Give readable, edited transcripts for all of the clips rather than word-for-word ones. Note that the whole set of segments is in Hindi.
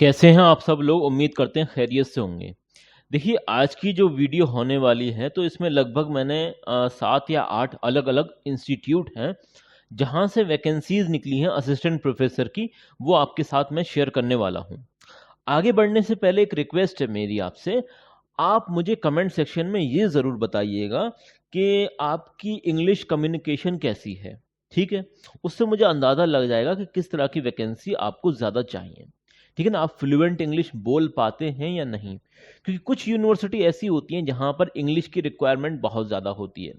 कैसे हैं आप सब लोग? उम्मीद करते हैं खैरियत से होंगे। देखिए, आज की जो वीडियो होने वाली है तो इसमें लगभग मैंने 7 या 8 अलग-अलग इंस्टीट्यूट हैं जहां से वैकेंसीज निकली हैं असिस्टेंट प्रोफेसर की, वो आपके साथ मैं शेयर करने वाला हूं। आगे बढ़ने से पहले एक रिक्वेस्ट है मेरी आपसे, आप मुझे कमेंट सेक्शन में ये ज़रूर बताइएगा कि आपकी इंग्लिश कम्युनिकेशन कैसी है, ठीक है? उससे मुझे अंदाज़ा लग जाएगा कि किस तरह की वैकेंसी आपको ज़्यादा चाहिए, ठीक है ना? आप फ्लुएंट इंग्लिश बोल पाते हैं या नहीं? क्योंकि कुछ यूनिवर्सिटी ऐसी होती हैं जहाँ पर इंग्लिश की रिक्वायरमेंट बहुत ज़्यादा होती है।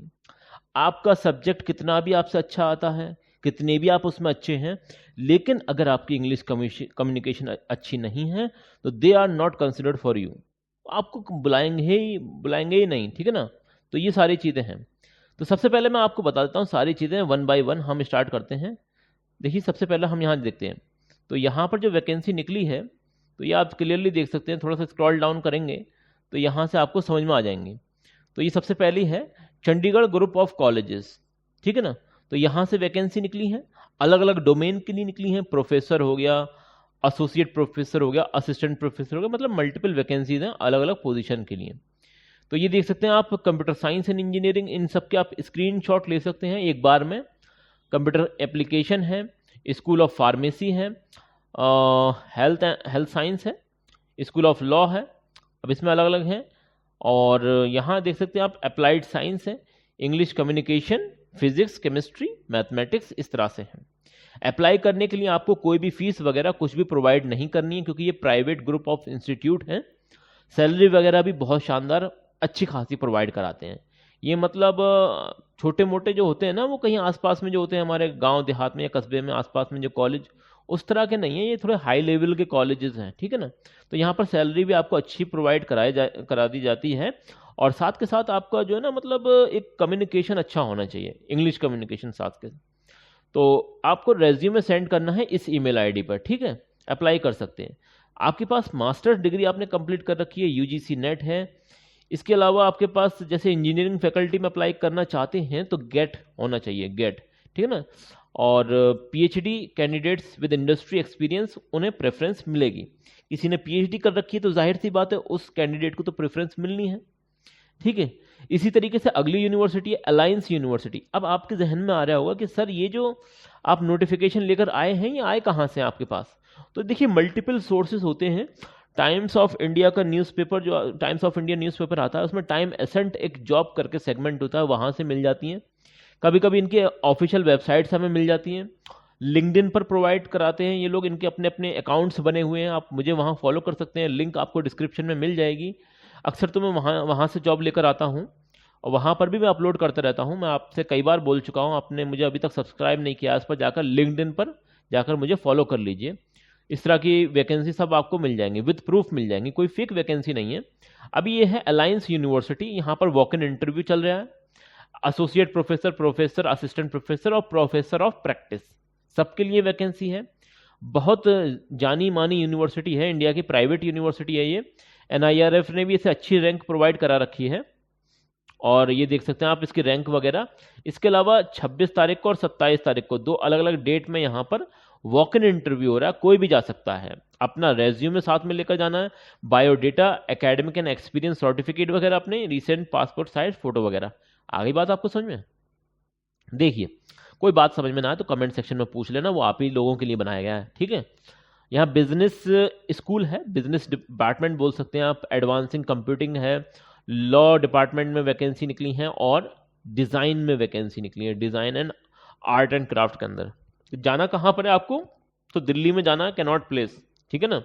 आपका सब्जेक्ट कितना भी आपसे अच्छा आता है, कितने भी आप उसमें अच्छे हैं, लेकिन अगर आपकी इंग्लिश कम्युनिकेशन अच्छी नहीं है, तो they are not considered for you. आपको बुलाएंगे ही नहीं, ठीक है ना? तो ये सारी चीज़ें हैं। तो सबसे पहले मैं आपको बता देता हूँ सारी चीज़ें वन बाय वन हम स्टार्ट करते हैं। देखिए, सबसे पहले हम यहाँ देखते हैं। तो यहाँ पर जो वैकेंसी निकली है, तो ये आप क्लियरली देख सकते हैं। थोड़ा सा स्क्रॉल डाउन करेंगे तो यहाँ से आपको समझ में आ जाएंगी। तो ये सबसे पहली है चंडीगढ़ ग्रुप ऑफ कॉलेजेस, ठीक है ना? तो यहाँ से वैकेंसी निकली है, अलग अलग डोमेन के लिए निकली हैं। प्रोफेसर हो गया, एसोसिएट प्रोफेसर हो गया, असिस्टेंट प्रोफेसर हो गया, मतलब मल्टीपल वैकेंसीज हैं अलग अलग पोजीशन के लिए। तो ये देख सकते हैं आप, कंप्यूटर साइंस एंड इंजीनियरिंग, इन सब के आप स्क्रीनशॉट ले सकते हैं एक बार में। कंप्यूटर एप्लीकेशन है, स्कूल ऑफ फार्मेसी है, हेल्थ साइंस है, स्कूल ऑफ लॉ है। अब इसमें अलग अलग हैं। और यहाँ देख सकते हैं आप, अप्लाइड साइंस है, English communication, physics, chemistry, mathematics, इस तरह से है। अप्लाई करने के लिए आपको कोई भी फीस वगैरह कुछ भी प्रोवाइड नहीं करनी है, क्योंकि ये प्राइवेट ग्रुप ऑफ इंस्टीट्यूट हैं। सैलरी वगैरह भी बहुत शानदार अच्छी खासी प्रोवाइड कराते हैं। ये मतलब छोटे मोटे जो होते हैं ना, वो कहीं आसपास में जो होते हैं हमारे गांव देहात में या कस्बे में आसपास में जो कॉलेज, उस तरह के नहीं है। ये थोड़े हाई लेवल के कॉलेजेस हैं, ठीक है ना? तो यहाँ पर सैलरी भी आपको अच्छी प्रोवाइड करा दी जाती है। और साथ के साथ आपका जो है ना, मतलब एक कम्युनिकेशन अच्छा होना चाहिए, इंग्लिश कम्युनिकेशन साथ के। तो आपको रेज्यूमे सेंड करना है इस ईमेल आईडी पर, ठीक है? अप्लाई कर सकते हैं। आपके पास मास्टर्स डिग्री आपने कंप्लीट कर रखी है, यूजीसी नेट है। इसके अलावा आपके पास जैसे इंजीनियरिंग फैकल्टी में अप्लाई करना चाहते हैं तो गेट होना चाहिए, गेट, ठीक है ना? और PhD candidates with industry experience, उन्हें प्रेफरेंस मिलेगी। किसी ने पीएचडी कर रखी है तो जाहिर सी बात है उस कैंडिडेट को तो प्रेफरेंस मिलनी है, ठीक है? इसी तरीके से अगली यूनिवर्सिटी है अलायंस यूनिवर्सिटी। अब आपके जहन में आ रहा होगा कि सर ये जो आप नोटिफिकेशन लेकर आए हैं, ये आए कहाँ से आपके पास? तो देखिए, मल्टीपल सोर्सेज होते हैं। टाइम्स ऑफ इंडिया का न्यूज़पेपर, जो टाइम्स ऑफ इंडिया न्यूज़पेपर आता है, उसमें टाइम एसेंट एक जॉब करके सेगमेंट होता है, वहाँ से मिल जाती हैं। कभी कभी इनके ऑफिशियल वेबसाइट्स हमें मिल जाती हैं। लिंक्डइन पर प्रोवाइड कराते हैं ये लोग, इनके अपने अपने अकाउंट्स बने हुए हैं, आप मुझे वहाँ फॉलो कर सकते हैं, लिंक आपको डिस्क्रिप्शन में मिल जाएगी। अक्सर तो मैं वहाँ वहाँ से जॉब लेकर आता हूँ और वहाँ पर भी मैं अपलोड करता रहता हूँ। मैं आपसे कई बार बोल चुका हूँ, आपने मुझे अभी तक सब्सक्राइब नहीं किया, इस पर जाकर लिंक्डइन पर जाकर मुझे फॉलो कर लीजिए। इस तरह की वैकेंसी सब आपको मिल जाएंगी, विद प्रूफ मिल जाएंगी, कोई फेक वैकेंसी नहीं है। अभी ये है अलायंस यूनिवर्सिटी, यहाँ पर वॉक इन इंटरव्यू चल रहा है। Associate professor, professor, assistant professor और प्रोफेसर ऑफ प्रैक्टिस, सबके लिए वैकेंसी है। बहुत जानी मानी यूनिवर्सिटी है, इंडिया की प्राइवेट यूनिवर्सिटी है ये। एनआईआरएफ ने भी इसे अच्छी रैंक प्रोवाइड करा रखी है और ये देख सकते हैं आप इसकी रैंक वगैरह। इसके अलावा 26 तारीख को और 27 तारीख को दो अलग अलग डेट में यहाँ पर वॉक इन इंटरव्यू हो रहा है, कोई भी जा सकता है। अपना रेज्यूमे साथ में लेकर जाना है, biodata, academic and experience certificate वगैरह, अपने रिसेंट पासपोर्ट साइज फोटो वगैरह। आगे बात आपको समझ में? देखिए, कोई बात समझ में ना आए तो कमेंट सेक्शन में पूछ लेना, वो आप ही लोगों के लिए बनाया गया है, ठीक है? यहाँ बिजनेस स्कूल है, बिजनेस डिपार्टमेंट बोल सकते हैं आप, एडवांसिंग कंप्यूटिंग है, लॉ डिपार्टमेंट में वैकेंसी निकली हैं और डिज़ाइन में वैकेंसी निकली है, design and art and craft के अंदर। तो जाना कहाँ पर है आपको? तो दिल्ली में जाना है, कैनॉट प्लेस, ठीक है ना?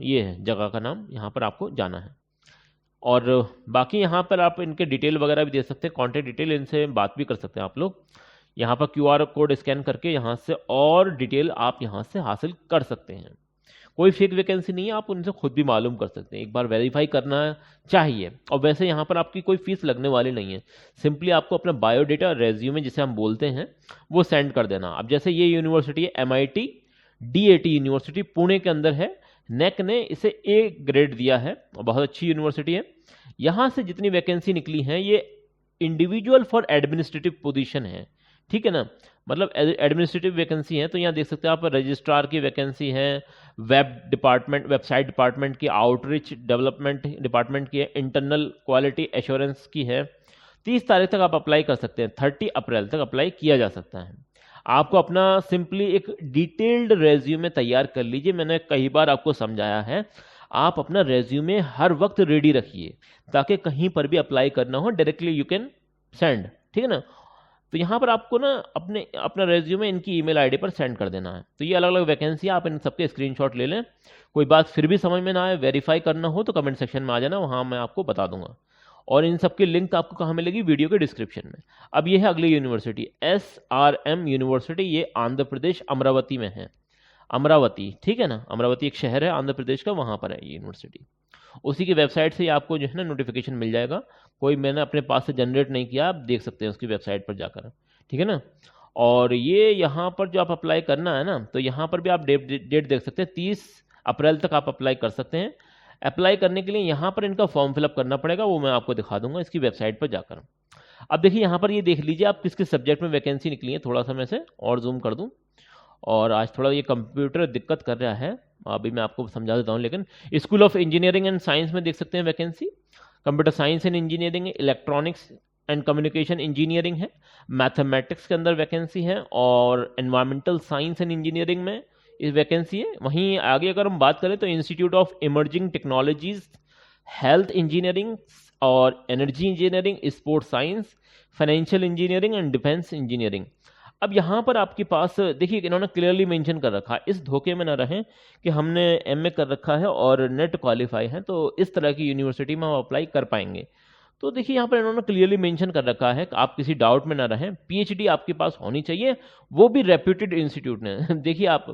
ये है जगह का नाम, यहाँ पर आपको जाना है। और बाकी यहाँ पर आप इनके डिटेल वगैरह भी दे सकते हैं, कॉन्टैक्ट डिटेल, इनसे बात भी कर सकते हैं आप लोग। यहाँ पर क्यूआर कोड स्कैन करके यहाँ से और डिटेल आप यहाँ से हासिल कर सकते हैं। कोई फेक वैकेंसी नहीं है, आप उनसे खुद भी मालूम कर सकते हैं, एक बार वेरीफाई करना चाहिए। और वैसे यहाँ पर आपकी कोई फीस लगने वाली नहीं है, सिंपली आपको अपना बायोडेटा, रेज्यूमे जिसे हम बोलते हैं, वो सेंड कर देना। अब जैसे ये यूनिवर्सिटी है MIT DAT यूनिवर्सिटी, पुणे के अंदर है। नेक ने इसे A ग्रेड दिया है और बहुत अच्छी यूनिवर्सिटी है। यहाँ से जितनी वैकेंसी निकली हैं ये इंडिविजुअल फॉर एडमिनिस्ट्रेटिव पोजीशन है, ठीक है ना? मतलब एडमिनिस्ट्रेटिव वैकेंसी है, तो यहाँ देख सकते हैं आप रजिस्ट्रार की वैकेंसी है, वेब डिपार्टमेंट, वेबसाइट डिपार्टमेंट की, आउटरीच डेवलपमेंट डिपार्टमेंट की है, इंटरनल क्वालिटी एश्योरेंस की है। 30 तारीख तक आप अप्लाई कर सकते हैं, 30 अप्रैल तक अप्लाई किया जा सकता है। आपको अपना सिंपली एक डिटेल्ड रेज्यूमे तैयार कर लीजिए। मैंने कई बार आपको समझाया है, आप अपना रेज्यूमे हर वक्त रेडी रखिए, ताकि कहीं पर भी अप्लाई करना हो डायरेक्टली यू कैन सेंड, ठीक है ना। तो यहाँ पर आपको ना अपना रेज्यूमे इनकी ईमेल आईडी पर सेंड कर देना है। तो ये अलग अलग वैकेंसी, आप इन सबके स्क्रीनशॉट ले लें। कोई बात फिर भी समझ में ना आए, वेरीफाई करना हो तो कमेंट सेक्शन में आ जाना, वहाँ मैं आपको बता दूंगा। और इन सबकी लिंक आपको कहाँ मिलेगी, वीडियो के डिस्क्रिप्शन में। अब ये है अगली यूनिवर्सिटी, SRM यूनिवर्सिटी। ये आंध्र प्रदेश अमरावती में है, अमरावती, ठीक है ना। अमरावती एक शहर है आंध्र प्रदेश का, वहाँ पर है ये यूनिवर्सिटी। उसी की वेबसाइट से आपको जो है ना नोटिफिकेशन मिल जाएगा। कोई मैंने अपने पास से जनरेट नहीं किया, आप देख सकते हैं उसकी वेबसाइट पर जाकर, ठीक है ना। और ये यहाँ पर जो आप अप्लाई करना है ना, तो यहाँ पर भी आप डेट देख सकते हैं, 30 अप्रैल तक आप अप्लाई कर सकते हैं। अप्लाई करने के लिए यहाँ पर इनका फॉर्म फिलअप करना पड़ेगा, वो मैं आपको दिखा दूंगा इसकी वेबसाइट पर जाकर। अब देखिए यहाँ पर ये देख लीजिए आप किस किस सब्जेक्ट में वैकेंसी निकली है। थोड़ा सा मैं इसे और जूम कर दूँ, और आज थोड़ा ये कंप्यूटर दिक्कत कर रहा है, अभी मैं आपको समझा देता हूँ। लेकिन school of engineering and science में देख सकते हैं vacancy, computer science and engineering, electronics and communication engineering है, मैथमेटिक्स के अंदर वैकेंसी है, और एनवायरमेंटल साइंस एंड इंजीनियरिंग में इस वैकेंसी है। वहीं आगे अगर हम बात करें तो institute of emerging technologies, health engineering और energy engineering, sports science, financial engineering and defence engineering. अब यहाँ पर आपके पास देखिए इन्होंने क्लियरली मेंशन कर रखा है, इस धोखे में ना रहें कि हमने एमए कर रखा है और नेट क्वालिफाई है तो इस तरह की यूनिवर्सिटी में हम अप्लाई कर पाएंगे। तो देखिए यहाँ पर इन्होंने क्लियरली मेंशन कर रखा है कि आप किसी डाउट में ना रहें, पीएचडी आपके पास होनी चाहिए, वो भी रेप्यूटेड इंस्टीट्यूट ने। देखिए आप,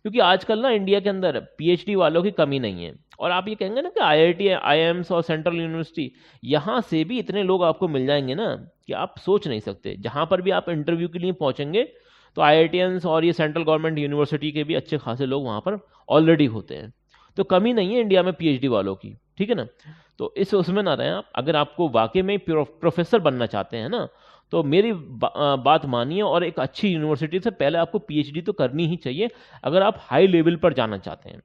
क्योंकि आजकल ना इंडिया के अंदर पीएचडी वालों की कमी नहीं है। और आप ये कहेंगे ना कि आईआईटी, आईआईएम्स और सेंट्रल यूनिवर्सिटी, यहाँ से भी इतने लोग आपको मिल जाएंगे ना कि आप सोच नहीं सकते। जहाँ पर भी आप इंटरव्यू के लिए पहुँचेंगे तो आईआईटियंस और ये सेंट्रल गवर्नमेंट यूनिवर्सिटी के भी अच्छे खासे लोग वहाँ पर ऑलरेडी होते हैं। तो कमी नहीं है इंडिया में पीएचडी वालों की, ठीक है ना। तो इस उसमें ना रहें आप। अगर आपको वाकई में प्रोफेसर बनना चाहते हैं ना, तो मेरी बात मानिए, और एक अच्छी यूनिवर्सिटी से पहले आपको पीएचडी तो करनी ही चाहिए अगर आप हाई लेवल पर जाना चाहते हैं।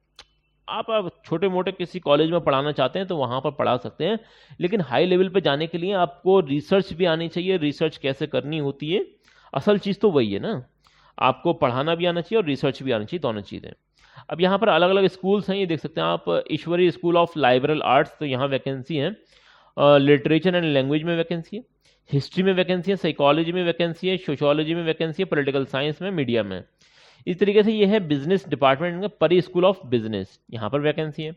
आप छोटे मोटे किसी कॉलेज में पढ़ाना चाहते हैं तो वहाँ पर पढ़ा सकते हैं, लेकिन हाई लेवल पर जाने के लिए आपको रिसर्च भी आनी चाहिए। रिसर्च कैसे करनी होती है, असल चीज़ तो वही है ना, आपको पढ़ाना भी आना चाहिए और रिसर्च भी आनी चाहिए, दोनों चीज़ें। अब यहाँ पर अलग अलग स्कूल्स हैं, ये देख सकते हैं आप, ईश्वरी स्कूल ऑफ लाइबरल आर्ट्स, तो यहाँ वैकेंसी है। लिटरेचर एंड लैंग्वेज में वैकेंसी है, हिस्ट्री में वैकेंसी है, साइकोलॉजी में वैकेंसी है, सोशोलॉजी में वैकेंसी है, पॉलिटिकल साइंस में, मीडिया में। इस तरीके से ये है बिजनेस डिपार्टमेंट में, परी स्कूल ऑफ बिजनेस, यहाँ पर वैकेंसी है।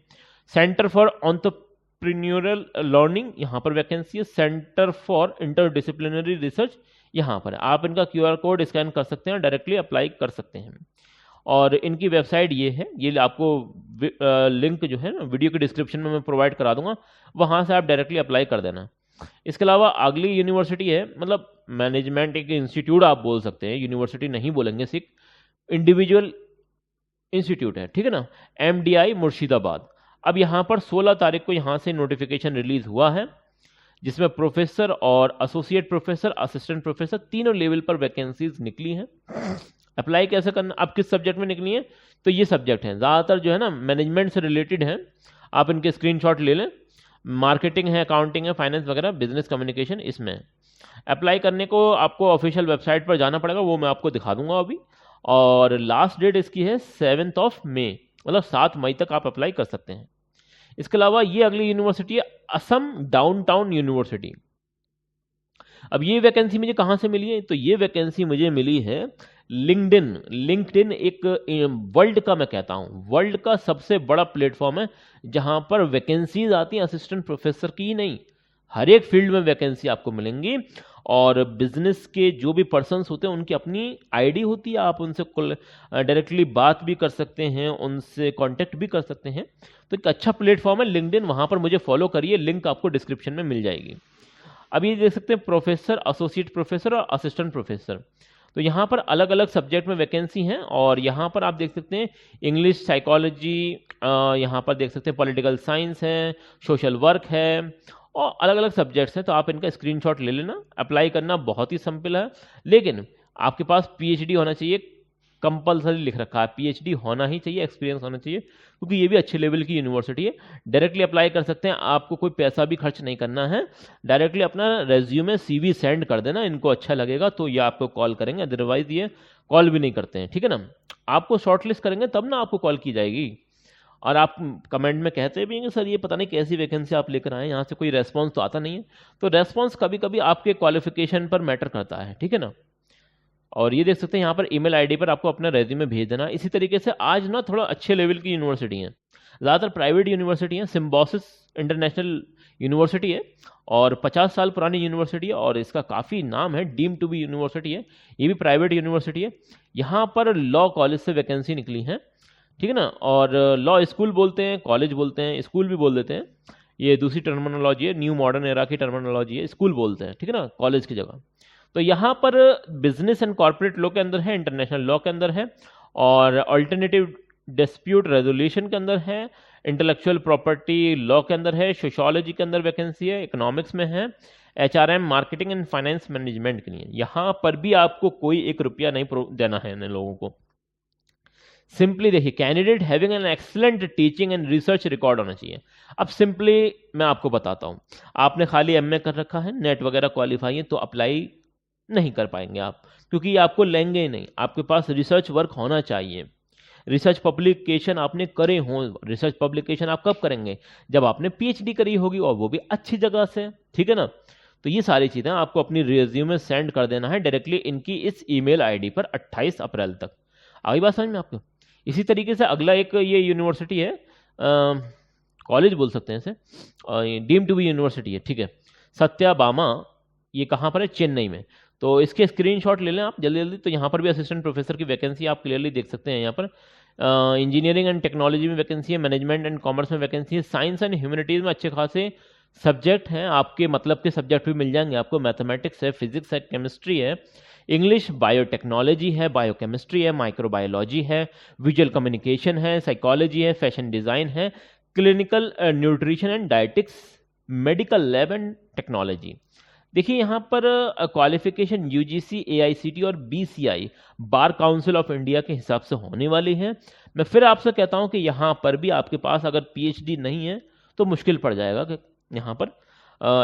सेंटर फॉर एंटरप्रेन्योरल लर्निंग, यहाँ पर वैकेंसी है। सेंटर फॉर इंटरडिसिप्लिनरी रिसर्च, यहाँ पर आप इनका क्यूआर कोड स्कैन कर सकते हैं, डायरेक्टली अप्लाई कर सकते हैं। और इनकी वेबसाइट ये है, ये आपको लिंक जो है ना वीडियो के डिस्क्रिप्शन में मैं प्रोवाइड करा दूंगा, वहाँ से आप डायरेक्टली अप्लाई कर देना। इसके अलावा अगली यूनिवर्सिटी है, मतलब मैनेजमेंट एक इंस्टीट्यूट आप बोल सकते हैं, यूनिवर्सिटी नहीं बोलेंगे, सिर्फ इंडिविजुअल इंस्टीट्यूट है, ठीक है ना, MDI मुर्शिदाबाद। अब यहाँ पर 16 तारीख को यहाँ से नोटिफिकेशन रिलीज हुआ है, जिसमें प्रोफेसर और एसोसिएट प्रोफेसर, असिस्टेंट प्रोफेसर, तीनों लेवल पर वैकेंसीज निकली हैं। अप्लाई कैसे करना, आप किस सब्जेक्ट में निकली है, तो ये सब्जेक्ट हैं ज़्यादातर जो है ना मैनेजमेंट से रिलेटेड हैं, आप इनके स्क्रीनशॉट ले लें। मार्केटिंग है, अकाउंटिंग है, फाइनेंस वगैरह, बिजनेस कम्युनिकेशन, इसमें अप्लाई करने को आपको ऑफिशियल वेबसाइट पर जाना पड़ेगा, वो मैं आपको दिखा दूंगा अभी। और लास्ट डेट इसकी है 7 मई, मतलब 7 मई तक आप अप्लाई कर सकते हैं। इसके अलावा ये अगली यूनिवर्सिटी है असम डाउनटाउन यूनिवर्सिटी। अब ये वैकेंसी मुझे कहाँ से मिली है, तो ये वैकेंसी मुझे मिली है लिंक्डइन एक वर्ल्ड का, मैं कहता हूँ वर्ल्ड का सबसे बड़ा प्लेटफॉर्म है, जहाँ पर वैकेंसीज आती हैं असिस्टेंट प्रोफेसर की ही नहीं, हर एक फील्ड में वैकेंसी आपको मिलेंगी। और बिजनेस के जो भी पर्सन्स होते हैं उनकी अपनी आईडी होती है, आप उनसे डायरेक्टली बात भी कर सकते हैं, उनसे कांटेक्ट भी कर सकते हैं। तो एक अच्छा प्लेटफॉर्म है लिंक्डइन, वहाँ पर मुझे फॉलो करिए, लिंक आपको डिस्क्रिप्शन में मिल जाएगी। अब ये देख सकते हैं प्रोफेसर, एसोसिएट प्रोफेसर और असिस्टेंट प्रोफेसर, तो यहाँ पर अलग अलग सब्जेक्ट में वैकेंसी हैं। और यहाँ पर आप देख सकते हैं इंग्लिश, साइकोलॉजी, यहाँ पर देख सकते हैं पॉलिटिकल साइंस है, सोशल वर्क है, और अलग अलग सब्जेक्ट्स हैं। तो आप इनका स्क्रीनशॉट ले लेना। अप्लाई करना बहुत ही सिंपल है, लेकिन आपके पास पीएचडी होना चाहिए, कंपलसरी लिख रखा है, पीएचडी होना ही चाहिए, एक्सपीरियंस होना चाहिए, क्योंकि ये भी अच्छे लेवल की यूनिवर्सिटी है। डायरेक्टली अप्लाई कर सकते हैं, आपको कोई पैसा भी खर्च नहीं करना है, डायरेक्टली अपना रेज्यूमे सीवी सेंड कर देना, इनको अच्छा लगेगा तो ये आपको कॉल करेंगे, अदरवाइज ये कॉल भी नहीं करते हैं, ठीक है ना। आपको शॉर्टलिस्ट करेंगे तब ना आपको कॉल की जाएगी। और आप कमेंट में कहते भी हैं कि सर ये पता नहीं कैसी वैकेंसी आप लेकर आए, यहाँ से कोई रेस्पॉन्स तो आता नहीं है। तो रेस्पॉन्स कभी कभी आपके क्वालिफिकेशन पर मैटर करता है, ठीक है ना। और ये देख सकते हैं यहाँ पर ईमेल आईडी पर आपको अपना रेज्यूमे भेज देना। इसी तरीके से आज ना थोड़ा अच्छे लेवल की यूनिवर्सिटी हैं, ज़्यादातर प्राइवेट यूनिवर्सिटी हैं। सिम्बोसिस इंटरनेशनल यूनिवर्सिटी है और 50 साल पुरानी यूनिवर्सिटी है और इसका काफ़ी नाम है, डीम टू बी यूनिवर्सिटी है, ये भी प्राइवेट यूनिवर्सिटी है। यहाँ पर लॉ कॉलेज से वैकेंसी निकली है, ठीक है ना। और लॉ स्कूल बोलते हैं, कॉलेज बोलते हैं, स्कूल भी बोल देते हैं, ये दूसरी टर्मिनोलॉजी है, न्यू मॉडर्न एरा की टर्मिनोलॉजी है, स्कूल बोलते हैं, ठीक है ना, कॉलेज की जगह। तो यहाँ पर बिजनेस एंड कॉर्पोरेट लॉ के अंदर है, इंटरनेशनल लॉ के अंदर है, और अल्टरनेटिव डिस्प्यूट रेजोल्यूशन के अंदर है, इंटेलेक्चुअल प्रॉपर्टी लॉ के अंदर है, सोशियोलॉजी के अंदर वैकेंसी है, इकोनॉमिक्स में है, HRM marketing and finance management के लिए। यहाँ पर भी आपको कोई 1 रुपया नहीं देना है इन लोगों को। सिंपली देखिए, candidate having an excellent teaching and research record होना चाहिए। अब सिंपली मैं आपको बताता हूँ, आपने खाली एमए कर रखा है, नेट वगैरह क्वालिफाई है, तो अप्लाई नहीं कर पाएंगे आप, क्योंकि आपको लेंगे ही नहीं। आपके पास रिसर्च वर्क होना चाहिए, रिसर्च पब्लिकेशन आपने करे हों। रिसर्च पब्लिकेशन आप कब करेंगे? जब आपने पीएचडी करी होगी, और वो भी अच्छी जगह से, ठीक है ना। तो ये सारी चीज़ें आपको अपनी रिज्यूमे सेंड कर देना है डायरेक्टली इनकी इस ईमेल आईडी पर 28 अप्रैल तक। आगे बात समझ में आपको? इसी तरीके से अगला एक ये यूनिवर्सिटी है, कॉलेज बोल सकते हैं इसे, डीम टू बी यूनिवर्सिटी है, ठीक है, सत्याभामा। ये कहाँ पर है? चेन्नई में। तो इसके स्क्रीनशॉट ले लें आप जल्दी जल्दी। तो यहाँ पर भी असिस्टेंट प्रोफेसर की वैकेंसी आप क्लियरली देख सकते हैं। यहाँ पर इंजीनियरिंग एंड टेक्नोलॉजी में वैकेंसी है, मैनेजमेंट एंड कॉमर्स में वैकेंसी है, साइंस एंड ह्यूमैनिटीज़ में अच्छे खासे सब्जेक्ट हैं, आपके मतलब के सब्जेक्ट भी मिल जाएंगे आपको। मैथमेटिक्स है, फिजिक्स है, केमिस्ट्री है, इंग्लिश, बायोटेक्नोलॉजी है, बायोकेमिस्ट्री है, माइक्रोबायोलॉजी है, विजुअल कम्युनिकेशन है, साइकोलॉजी है, फैशन डिज़ाइन है, clinical nutrition and dietetics, medical lab and technology. देखिए यहाँ पर क्वालिफिकेशन यूजीसी, एआईसीटी और BCI bar council of India के हिसाब से होने वाली है। मैं फिर आपसे कहता हूँ कि यहाँ पर भी आपके पास अगर पीएचडी नहीं है तो मुश्किल पड़ जाएगा कि यहाँ पर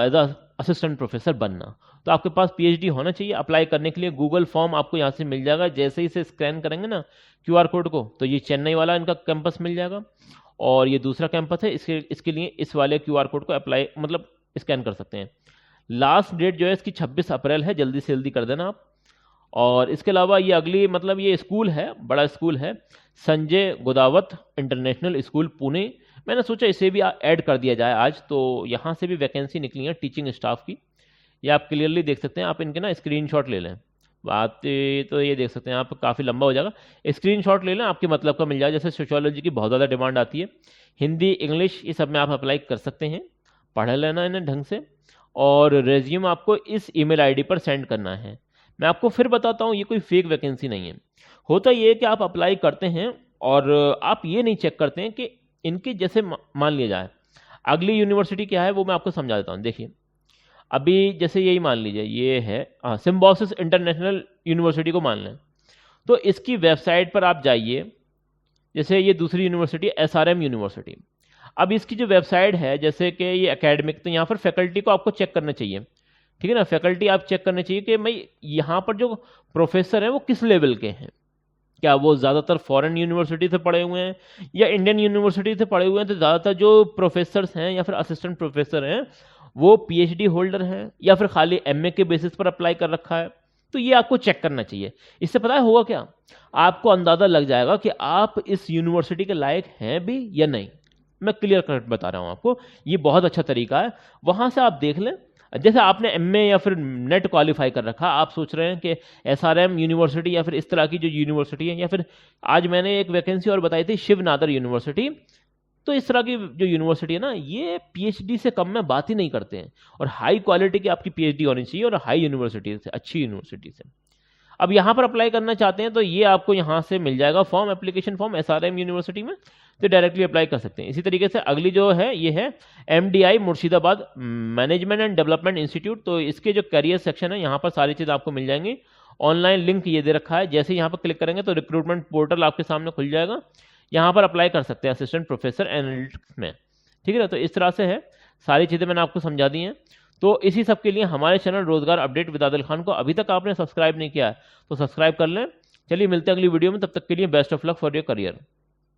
एज अ असिस्टेंट प्रोफेसर बनना। तो आपके पास पीएचडी होना चाहिए। अप्लाई करने के लिए गूगल फॉर्म आपको यहाँ से मिल जाएगा, जैसे ही इसे स्कैन करेंगे ना क्यूआर कोड को, तो ये चेन्नई वाला इनका कैंपस मिल जाएगा, और ये दूसरा कैंपस है, इसके लिए इस वाले क्यूआर कोड को अप्लाई मतलब स्कैन कर सकते हैं। लास्ट डेट जो है इसकी 26 अप्रैल है, जल्दी से जल्दी कर देना आप। और इसके अलावा ये अगली मतलब ये स्कूल है, बड़ा स्कूल है, संजय गोदावत इंटरनेशनल स्कूल पुणे। मैंने सोचा इसे भी ऐड कर दिया जाए आज। तो यहाँ से भी वैकेंसी निकली है टीचिंग स्टाफ की, ये आप क्लियरली देख सकते हैं। आप इनके ना स्क्रीनशॉट ले लें, बात तो ये देख सकते हैं आप, काफ़ी लंबा हो जाएगा, स्क्रीनशॉट ले लें, आपके मतलब का मिल जाएगा। जैसे सोशियोलॉजी की बहुत ज़्यादा डिमांड आती है, हिंदी, इंग्लिश, ये सब में आप अप्लाई कर सकते हैं। पढ़ लेना इन्हें ढंग से, और रेज्यूम आपको इस ईमेल आईडी पर सेंड करना है। मैं आपको फिर बताता हूँ, ये कोई फेक वैकेंसी नहीं है। होता ये है कि आप अप्लाई करते हैं और आप ये नहीं चेक करते हैं कि इनके जैसे मान लिया जाए अगली यूनिवर्सिटी क्या है, वो मैं आपको समझा देता हूँ। देखिए अभी जैसे यही मान लीजिए, ये है सिम्बोसिस इंटरनेशनल यूनिवर्सिटी को मान लें, तो इसकी वेबसाइट पर आप जाइए। जैसे ये दूसरी यूनिवर्सिटी एसआरएम यूनिवर्सिटी, अब इसकी जो वेबसाइट है जैसे कि ये एकेडमिक, तो यहाँ पर फैकल्टी को आपको चेक करना चाहिए, ठीक है ना। फैकल्टी आप चेक करना चाहिए कि भाई यहाँ पर जो प्रोफेसर हैं वो किस लेवल के हैं, क्या वो ज़्यादातर फॉरेन यूनिवर्सिटी से पढ़े हुए हैं या इंडियन यूनिवर्सिटी से पढ़े हुए हैं। तो ज़्यादातर जो प्रोफेसर्स हैं या फिर असिस्टेंट प्रोफेसर हैं वो पीएचडी होल्डर हैं या फिर खाली एमए के बेसिस पर अप्लाई कर रखा है। तो ये आपको चेक करना चाहिए। इससे पता है होगा क्या, आपको अंदाज़ा लग जाएगा कि आप इस यूनिवर्सिटी के लायक हैं भी या नहीं। मैं क्लियर कट बता रहा हूँ आपको, ये बहुत अच्छा तरीका है। वहाँ से आप देख लें, जैसे आपने एमए या फिर नेट क्वालिफाई कर रखा, आप सोच रहे हैं कि एसआरएम यूनिवर्सिटी या फिर इस तरह की जो यूनिवर्सिटी है, या फिर आज मैंने एक वैकेंसी और बताई थी शिव नादर यूनिवर्सिटी। तो इस तरह की जो यूनिवर्सिटी है ना, ये पीएचडी से कम में बात ही नहीं करते हैं, और हाई क्वालिटी की आपकी पीएचडी होनी चाहिए, और हाई यूनिवर्सिटी से, अच्छी यूनिवर्सिटी से। अब यहाँ पर अप्लाई करना चाहते हैं तो ये आपको यहाँ से मिल जाएगा form, application form SRM university में, तो डायरेक्टली अप्लाई कर सकते हैं। इसी तरीके से अगली जो है ये है MDI Murshidabad management and development institute. तो इसके जो करियर सेक्शन है यहाँ पर सारी चीज़ आपको मिल जाएंगी, ऑनलाइन लिंक ये दे रखा है, जैसे यहाँ पर क्लिक करेंगे तो रिक्रूटमेंट पोर्टल आपके सामने खुल जाएगा, यहाँ पर अप्लाई कर सकते हैं असिस्टेंट प्रोफेसर एनालिटिक्स में। ठीक है ना, तो इस तरह से है, सारी चीज़ें मैंने आपको समझा दी हैं। तो इसी सब के लिए हमारे चैनल रोजगार अपडेट विद आदिल खान को अभी तक आपने सब्सक्राइब नहीं किया है तो सब्सक्राइब कर लें। चलिए मिलते हैं अगली वीडियो में, तब तक के लिए best of luck for your career.